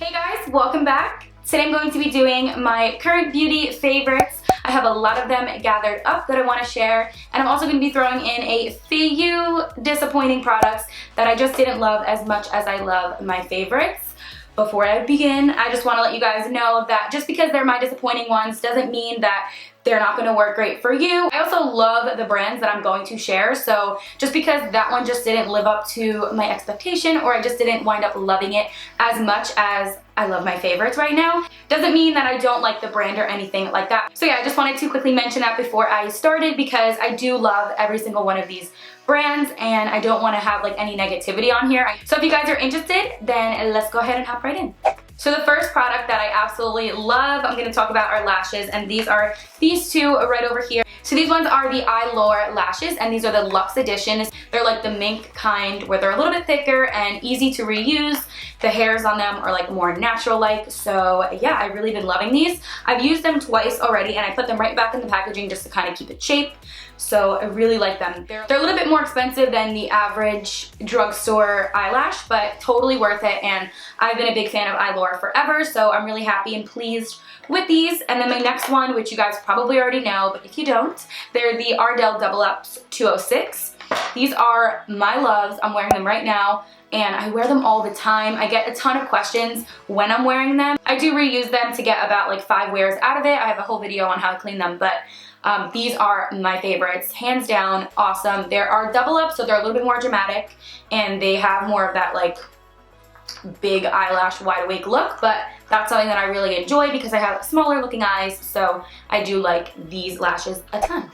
Hey guys, welcome back. Today I'm going to be doing my current beauty favorites. I have a lot of them gathered up that I want to share, and I'm also going to be throwing in a few disappointing products that I just didn't love as much as I love my favorites. Before I begin, I just want to let you guys know that just because they're my disappointing ones doesn't mean that they're not going to work great for you. I also love the brands that I'm going to share, so just because that one just didn't live up to my expectation, or I just didn't wind up loving it as much as I love my favorites right now, doesn't mean that I don't like the brand or anything like that. So yeah, I just wanted to quickly mention that before I started, because I do love every single one of these brands and I don't want to have like any negativity on here. So if you guys are interested, then let's go ahead and hop right in. So the first product that I absolutely love, I'm going to talk about are lashes, and these are these two right over here. So these ones are the Eylure lashes, and these are the Luxe editions. They're like the mink kind, where they're a little bit thicker and easy to reuse. The hairs on them are like more natural-like, so yeah, I've really been loving these. I've used them twice already, and I put them right back in the packaging just to kind of keep it shape. So I really like them. They're a little bit more expensive than the average drugstore eyelash, but totally worth it, and I've been a big fan of Eylure forever, so I'm really happy and pleased with these. And then my next one, which you guys probably already know, but if you don't, they're the Ardell Double Ups 206. These are my loves. I'm wearing them right now, and I wear them all the time. I get a ton of questions when I'm wearing them. I do reuse them to get about like 5 wears out of it. I have a whole video on how to clean them, but these are my favorites, hands down, awesome. There are double ups, so they're a little bit more dramatic, and they have more of that like big eyelash wide awake look, but that's something that I really enjoy because I have smaller looking eyes, so I do like these lashes a ton.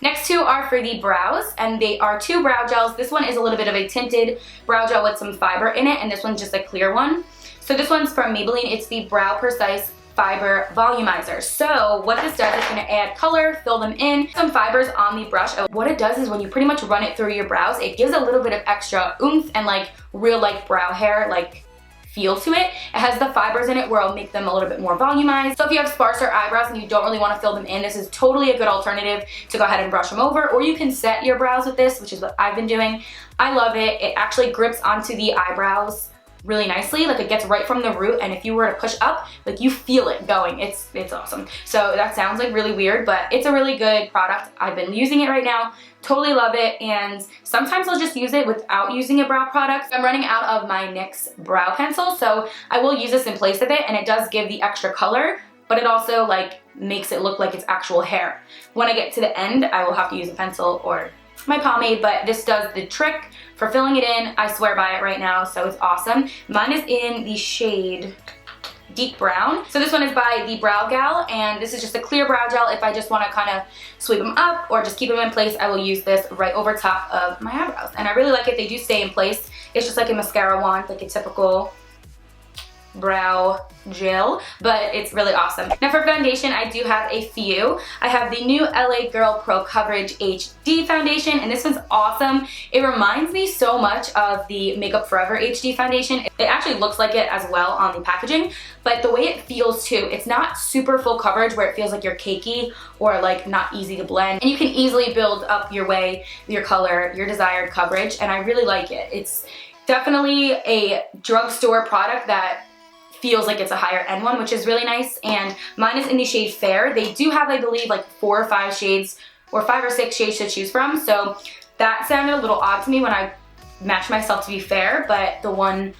Next two are for the brows, and they are 2 brow gels. This one is a little bit of a tinted brow gel with some fiber in it, and this one's just a clear one. So this one's from Maybelline. It's the Brow Precise Fiber Volumizer. So what this does is going to add color, fill them in, some fibers on the brush. What it does is when you pretty much run it through your brows, it gives a little bit of extra oomph and like real like brow hair like feel to it. It has the fibers in it where it'll make them a little bit more volumized. So if you have sparser eyebrows and you don't really want to fill them in, this is totally a good alternative to go ahead and brush them over, or you can set your brows with this, which is what I've been doing. I love it. It actually grips onto the eyebrows really nicely, like it gets right from the root, and if you were to push up, like you feel it going. It's awesome. So that sounds like really weird, but it's a really good product. I've been using it right now, totally love it, and sometimes I'll just use it without using a brow product. I'm running out of my NYX brow pencil, so I will use this in place of it, and it does give the extra color, but it also like makes it look like it's actual hair. When I get to the end, I will have to use a pencil or my pomade, but this does the trick for filling it in. I swear by it right now, so it's awesome. Mine is in the shade Deep Brown. So this one is by the Brow Gal, and this is just a clear brow gel. If I just want to kind of sweep them up or just keep them in place, I will use this right over top of my eyebrows, and I really like it. They do stay in place. It's just like a mascara wand, like a typical brow gel, but it's really awesome. Now for foundation, I do have a few. I have the new LA Girl Pro Coverage HD foundation, and this one's awesome. It reminds me so much of the Makeup Forever HD foundation. It actually looks like it as well on the packaging, but the way it feels too, it's not super full coverage where it feels like you're cakey or like not easy to blend, and you can easily build up your way, your color, your desired coverage, and I really like it. It's definitely a drugstore product that feels like it's a higher end one, which is really nice, and mine is in the shade Fair. They do have, I believe, like 4 or 5 shades, or 5 or 6 shades to choose from, so that sounded a little odd to me when I matched myself to be fair, but the one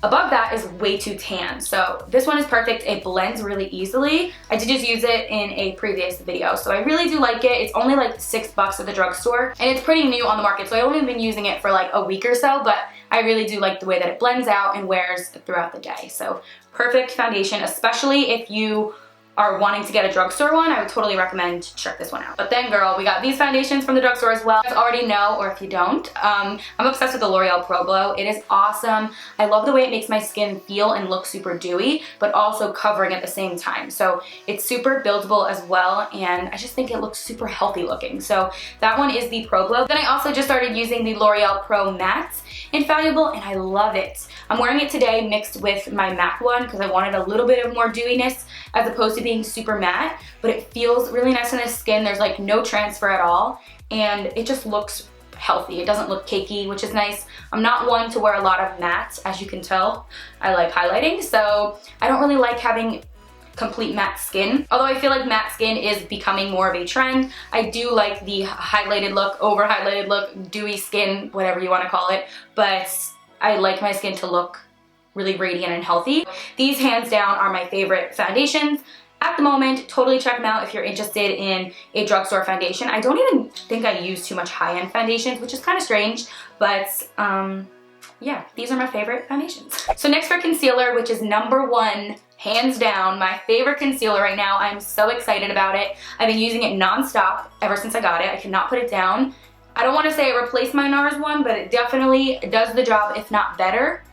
above that is way too tan. So this one is perfect. It blends really easily. I did just use it in a previous video, so I really do like it. It's only like $6 at the drugstore, and it's pretty new on the market, so I only been using it for like a week or so, but I really do like the way that it blends out and wears throughout the day. So perfect foundation, especially if you are wanting to get a drugstore one. I would totally recommend to check this one out. But then girl, we got these foundations from the drugstore as well. You guys already know, or if you don't, I'm obsessed with the Loreal Pro Glow. It is awesome. I love the way it makes my skin feel and look super dewy, but also covering at the same time. So it's super buildable as well, and I just think it looks super healthy looking. So that one is the Pro Glow. Then I also just started using the L'Oreal Pro Matte Infallible, and I love it. I'm wearing it today mixed with my MAC one because I wanted a little bit of more dewiness as opposed to being super matte, but it feels really nice on the skin. There's like no transfer at all, and it just looks healthy. It doesn't look cakey, which is nice. I'm not one to wear a lot of mattes, as you can tell. I like highlighting, so I don't really like having complete matte skin. Although I feel like matte skin is becoming more of a trend. I do like the highlighted look, over highlighted look, dewy skin, whatever you want to call it, but I like my skin to look really radiant and healthy. These hands down are my favorite foundations at the moment. Totally check them out if you're interested in a drugstore foundation. I don't even think I use too much high-end foundations, which is kind of strange, but yeah, these are my favorite foundations. So next for concealer, which is number one, hands down, my favorite concealer right now. I'm so excited about it. I've been using it non-stop ever since I got it. I cannot put it down. I don't want to say it replaced my NARS one, but it definitely does the job, if not better.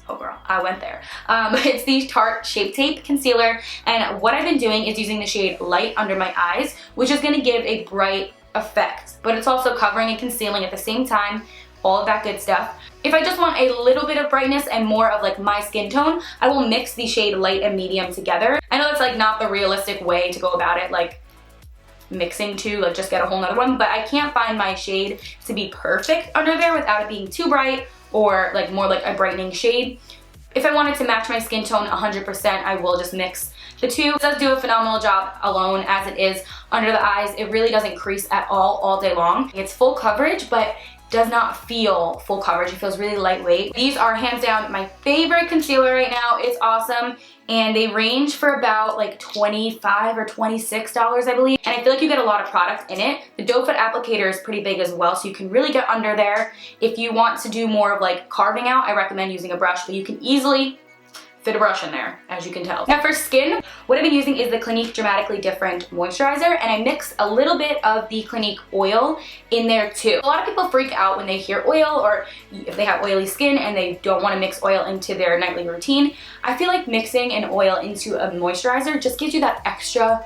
Oh girl, I went there. It's the Tarte Shape Tape Concealer, and what I've been doing is using the shade Light under my eyes, which is going to give a bright effect, but it's also covering and concealing at the same time, all of that good stuff. If I just want a little bit of brightness and more of like my skin tone, I will mix the shade Light and Medium together. I know that's like not the realistic way to go about it, like mixing two, like just get a whole nother one, but I can't find my shade to be perfect under there without it being too bright or like more like a brightening shade. If I wanted to match my skin tone 100%, I will just mix the two. It does do a phenomenal job alone as it is under the eyes. It really doesn't crease at all day long. It's full coverage, but does not feel full coverage. It feels really lightweight. These are hands down my favorite concealer right now. It's awesome, and they range for about like $25 or $26, I believe. And I feel like you get a lot of product in it. The doe foot applicator is pretty big as well, so you can really get under there. If you want to do more of like carving out, I recommend using a brush, but you can easily fit a brush in there, as you can tell. Now for skin, what I've been using is the Clinique Dramatically Different Moisturizer, and I mix a little bit of the Clinique oil in there too. A lot of people freak out when they hear oil, or if they have oily skin and they don't want to mix oil into their nightly routine. I feel like mixing an oil into a moisturizer just gives you that extra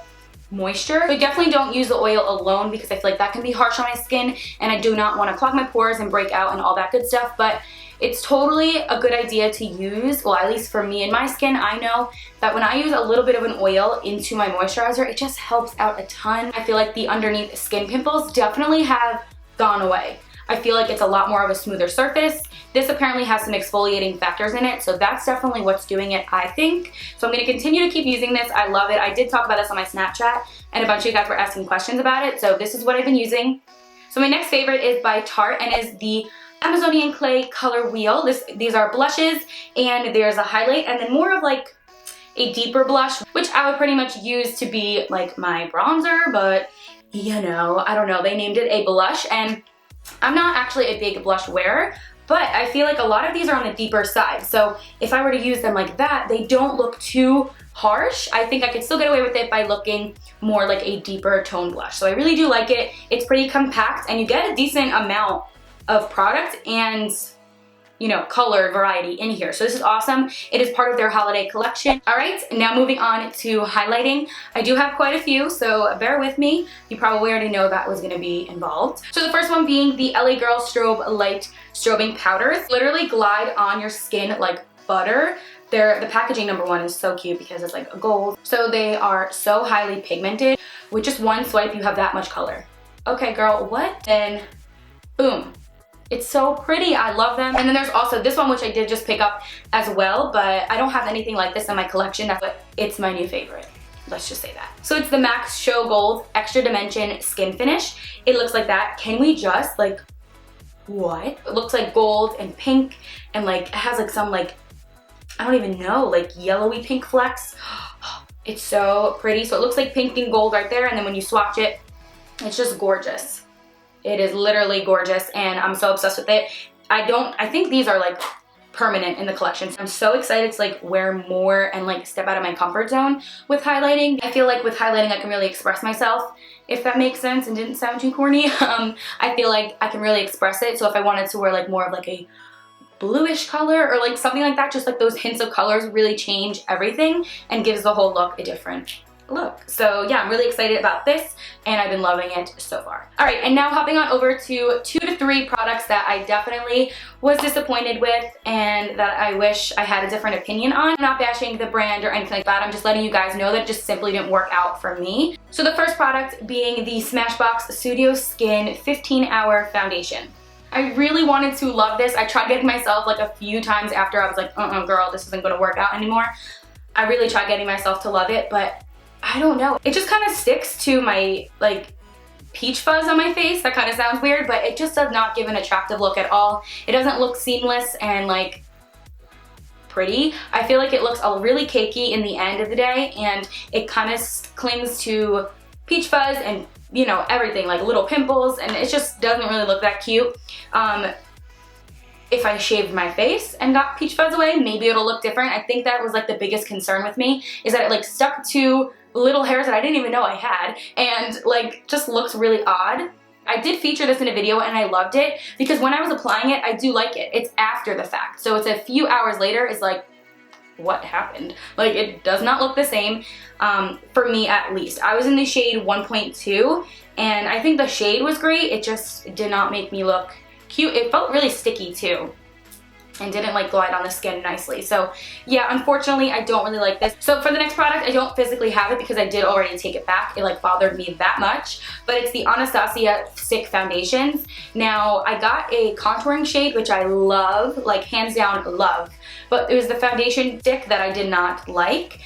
moisture. But definitely don't use the oil alone, because I feel like that can be harsh on my skin, and I do not want to clog my pores and break out and all that good stuff. But it's totally a good idea to use, well, at least for me and my skin, I know that when I use a little bit of an oil into my moisturizer, it just helps out a ton. I feel like the underneath skin pimples definitely have gone away. I feel like it's a lot more of a smoother surface. This apparently has some exfoliating factors in it, so that's definitely what's doing it, I think. So I'm going to continue to keep using this. I love it. I did talk about this on my Snapchat, and a bunch of you guys were asking questions about it, so this is what I've been using. So my next favorite is by Tarte, and is the Amazonian Clay Color Wheel. These are blushes, and there's a highlight, and then more of like a deeper blush, which I would pretty much use to be like my bronzer, but you know, I don't know, they named it a blush, and I'm not actually a big blush wearer, but I feel like a lot of these are on the deeper side, so if I were to use them like that, they don't look too harsh. I think I could still get away with it by looking more like a deeper tone blush. So I really do like it. It's pretty compact, and you get a decent amount of product and, you know, color variety in here. So this is awesome. It is part of their holiday collection. All right, now moving on to highlighting. I do have quite a few, so bear with me. You probably already know that was gonna be involved. So the first one being the LA Girl Strobe Light Strobing Powders. Literally glide on your skin like butter. The packaging, number one, is so cute because it's like a gold. So they are so highly pigmented. With just one swipe, you have that much color. Okay, girl, what? Then, boom. It's so pretty. I love them. And then there's also this one, which I did just pick up as well, but I don't have anything like this in my collection. But it's my new favorite. Let's just say that. So it's the MAC Show Gold Extra Dimension Skin Finish. It looks like that. Can we just, like, what? It looks like gold and pink, and like it has like some like, I don't even know, like yellowy pink flecks. It's so pretty. So it looks like pink and gold right there, and then when you swatch it, it's just gorgeous. It is literally gorgeous, and I'm so obsessed with it. I think these are like permanent in the collection. So I'm so excited to like wear more and like step out of my comfort zone with highlighting. I feel like with highlighting I can really express myself, if that makes sense and didn't sound too corny. I feel like I can really express it. So if I wanted to wear like more of like a bluish color or like something like that, just like those hints of colors really change everything and gives the whole look a different look. So yeah, I'm really excited about this and I've been loving it so far. All right, and now hopping on over to 2 to 3 products that I definitely was disappointed with and that I wish I had a different opinion on. I'm not bashing the brand or anything like that. I'm just letting you guys know that it just simply didn't work out for me. So the first product being the Smashbox Studio Skin 15-Hour Foundation. I really wanted to love this. I tried getting myself like a few times after I was like, girl, this isn't gonna work out anymore. I really tried getting myself to love it, but I don't know. It just kind of sticks to my like peach fuzz on my face. That kind of sounds weird, but it just does not give an attractive look at all. It doesn't look seamless and like pretty. I feel like it looks really cakey in the end of the day, and it kind of clings to peach fuzz and, you know, everything, like little pimples, and it just doesn't really look that cute. If I shaved my face and got peach fuzz away, maybe it'll look different. I think that was like the biggest concern with me, is that it like stuck to little hairs that I didn't even know I had, and like just looks really odd. I did feature this in a video and I loved it because when I was applying it, I do like it. It's after the fact. So it's a few hours later, it's like, what happened? Like, it does not look the same, for me at least. I was in the shade 1.2 and I think the shade was great. It just did not make me look cute. It felt really sticky too and didn't like glide on the skin nicely. So yeah, unfortunately, I don't really like this. So for the next product, I don't physically have it because I did already take it back. It like bothered me that much, but it's the Anastasia stick foundations. Now I got a contouring shade, which I love, like hands down love, but it was the foundation stick that I did not like.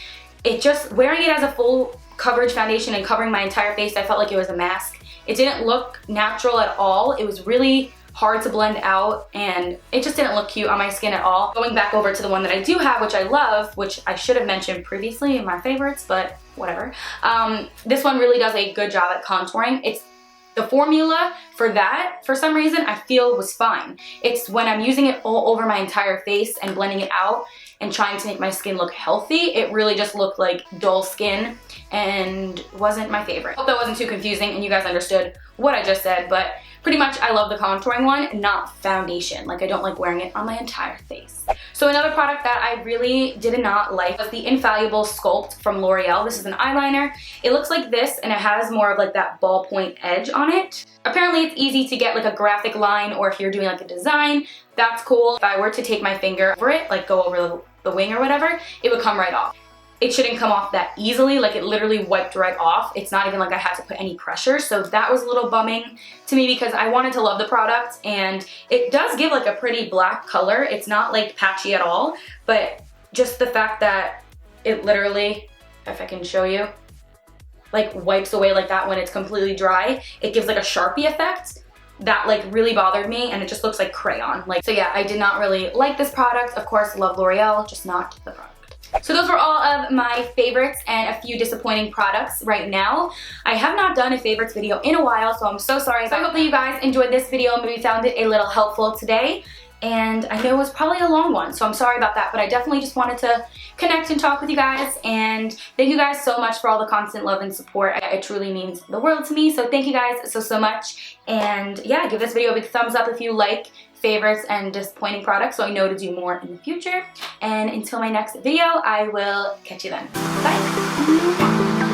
It just, wearing it as a full coverage foundation and covering my entire face, I felt like it was a mask. It didn't look natural at all. It was really hard to blend out and it just didn't look cute on my skin at all. Going back over to the one that I do have, which I love, which I should have mentioned previously in my favorites, but whatever. This one really does a good job at contouring. It's the formula for that, for some reason, I feel was fine. It's when I'm using it all over my entire face and blending it out and trying to make my skin look healthy, it really just looked like dull skin and wasn't my favorite. Hope that wasn't too confusing and you guys understood what I just said, but pretty much I love the contouring one, not foundation. Like, I don't like wearing it on my entire face. So another product that I really did not like was the Infallible Sculpt from Loreal. This is an eyeliner. It looks like this and it has more of like that ballpoint edge on it. Apparently it's easy to get like a graphic line, or if you're doing like a design, that's cool. If I were to take my finger over it, like go over the wing or whatever, it would come right off. It shouldn't come off that easily, like it literally wiped right off. It's not even like I had to put any pressure, so that was a little bumming to me because I wanted to love the product, and it does give like a pretty black color. It's not like patchy at all, but just the fact that it literally, if I can show you, like wipes away like that when it's completely dry. It gives like a Sharpie effect. That like really bothered me, and it just looks like crayon. Like, so yeah, I did not really like this product. Of course, love L'Oreal, just not the product. So those were all of my favorites and a few disappointing products right now. I have not done a favorites video in a while, so I'm so sorry. So I hope that you guys enjoyed this video and maybe found it a little helpful today. And I know it was probably a long one, so I'm sorry about that, but I definitely just wanted to connect and talk with you guys, and thank you guys so much for all the constant love and support. It truly means the world to me, so thank you guys so much. And yeah, give this video a big thumbs up if you like favorites and disappointing products, so I know to do more in the future. And until my next video, I will catch you then. Bye!